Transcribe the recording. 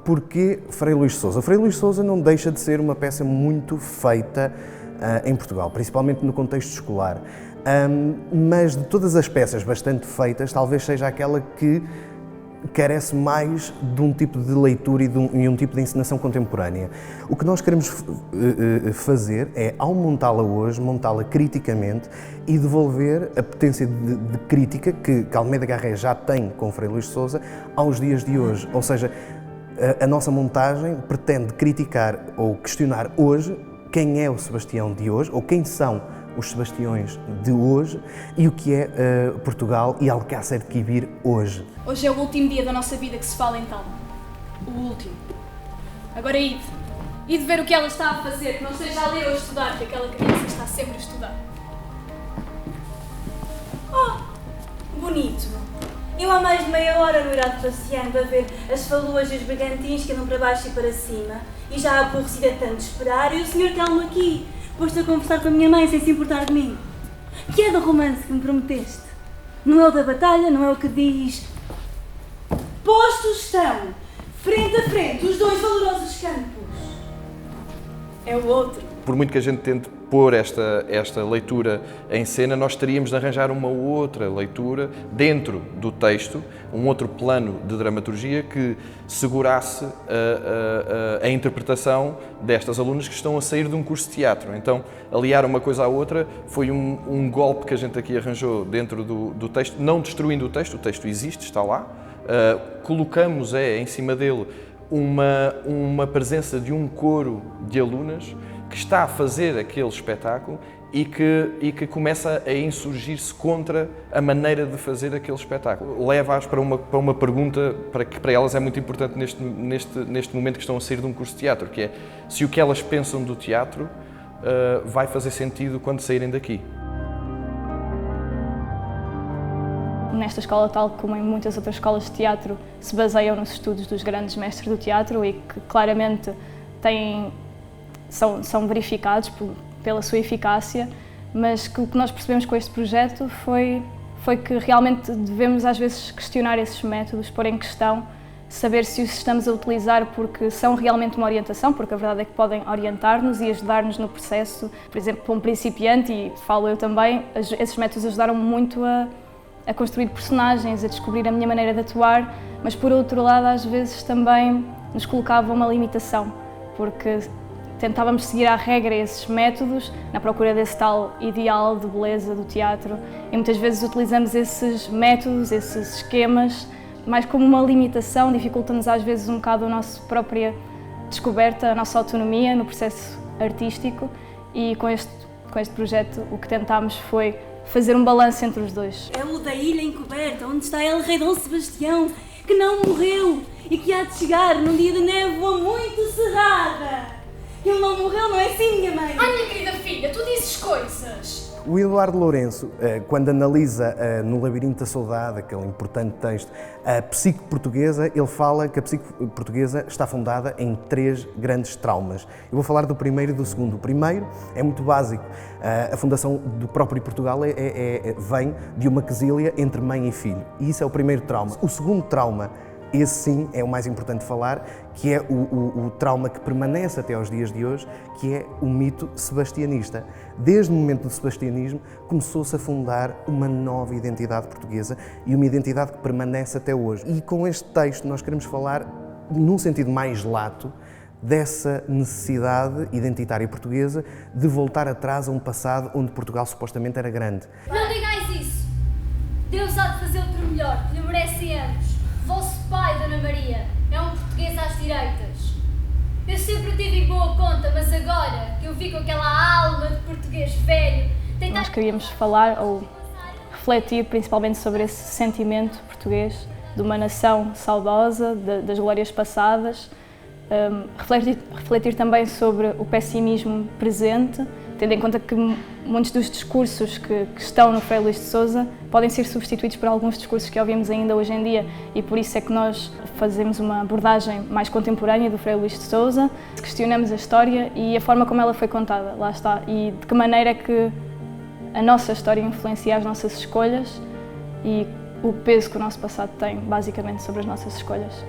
Porquê Frei Luís de Sousa? Frei Luís de Sousa não deixa de ser uma peça muito feita em Portugal, principalmente no contexto escolar. Mas de todas as peças bastante feitas, talvez seja aquela que carece mais de um tipo de leitura e um tipo de encenação contemporânea. O que nós queremos fazer é, ao montá-la hoje, montá-la criticamente e devolver a potência de crítica que Almeida Garré já tem com Frei Luís de Sousa aos dias de hoje. Ou seja, a nossa montagem pretende criticar ou questionar hoje quem é o Sebastião de hoje, ou quem são os Sebastiões de hoje e o que é Portugal e Alcácer de Quibir hoje. Hoje é o último dia da nossa vida que se fala então. O último. Agora ide. Ide ver o que ela está a fazer, que não esteja a ler ou a estudar, que aquela criança está sempre a estudar. Oh, bonito. Eu há mais de meia hora no irado passeando a ver as faluas e os brigantins que andam para baixo e para cima, e já aborrecida tanto de esperar, e o senhor Telmo aqui, posto a conversar com a minha mãe sem se importar de mim. Que é do romance que me prometeste? Não é o da batalha, não é o que diz... Postos estão, frente a frente, os dois valorosos campos. É o outro. Por muito que a gente tente pôr esta leitura em cena, nós teríamos de arranjar uma outra leitura dentro do texto, um outro plano de dramaturgia que segurasse a interpretação destas alunas que estão a sair de um curso de teatro. Então, aliar uma coisa à outra foi um golpe que a gente aqui arranjou dentro do texto, não destruindo o texto existe, está lá. Colocamos em cima dele uma presença de um coro de alunas que está a fazer aquele espetáculo e que começa a insurgir-se contra a maneira de fazer aquele espetáculo. Leva-as para uma pergunta que para elas é muito importante neste momento que estão a sair de um curso de teatro, que é se o que elas pensam do teatro vai fazer sentido quando saírem daqui. Nesta escola, tal como em muitas outras escolas de teatro, se baseiam nos estudos dos grandes mestres do teatro e que claramente são verificados pela sua eficácia, mas que o que nós percebemos com este projeto foi que realmente devemos às vezes questionar esses métodos, pôr em questão, saber se os estamos a utilizar porque são realmente uma orientação, porque a verdade é que podem orientar-nos e ajudar-nos no processo. Por exemplo, para um principiante, e falo eu também, esses métodos ajudaram-me muito a construir personagens, a descobrir a minha maneira de atuar, mas por outro lado às vezes também nos colocava uma limitação, porque tentávamos seguir à regra esses métodos na procura desse tal ideal de beleza do teatro e muitas vezes utilizamos esses métodos, esses esquemas, mais como uma limitação, dificulta-nos às vezes um bocado a nossa própria descoberta, a nossa autonomia no processo artístico e com este projeto o que tentámos foi fazer um balanço entre os dois. É o da ilha encoberta, onde está El Rei Dom Sebastião, que não morreu e que há de chegar num dia de névoa muito cerrada. Ele não morreu, não é assim, minha mãe? Ai, minha querida filha, tu dizes coisas! O Eduardo Lourenço, quando analisa no Labirinto da Saudade, aquele importante texto, a psique portuguesa, ele fala que a psique portuguesa está fundada em 3 grandes traumas. Eu vou falar do primeiro e do segundo. O primeiro é muito básico. A fundação do próprio Portugal vem de uma quesília entre mãe e filho. E isso é o primeiro trauma. O segundo trauma, esse sim é o mais importante de falar, que é o trauma que permanece até aos dias de hoje, que é o mito sebastianista. Desde o momento do sebastianismo começou-se a fundar uma nova identidade portuguesa e uma identidade que permanece até hoje. E com este texto nós queremos falar, num sentido mais lato, dessa necessidade identitária portuguesa de voltar atrás a um passado onde Portugal supostamente era grande. Não digais isso! Deus há de fazer outro melhor, que lhe merece ambos. Vosso pai, Dona Maria, é um português às direitas. Eu sempre tive em boa conta, mas agora que eu vi com aquela alma de português velho... Nós queríamos falar ou refletir principalmente sobre esse sentimento português de uma nação saudosa, das glórias passadas, refletir também sobre o pessimismo presente, tendo em conta que muitos dos discursos que estão no Frei Luís de Sousa podem ser substituídos por alguns discursos que ouvimos ainda hoje em dia e por isso é que nós fazemos uma abordagem mais contemporânea do Frei Luís de Sousa, questionamos a história e a forma como ela foi contada, lá está, e de que maneira que a nossa história influencia as nossas escolhas e o peso que o nosso passado tem, basicamente, sobre as nossas escolhas.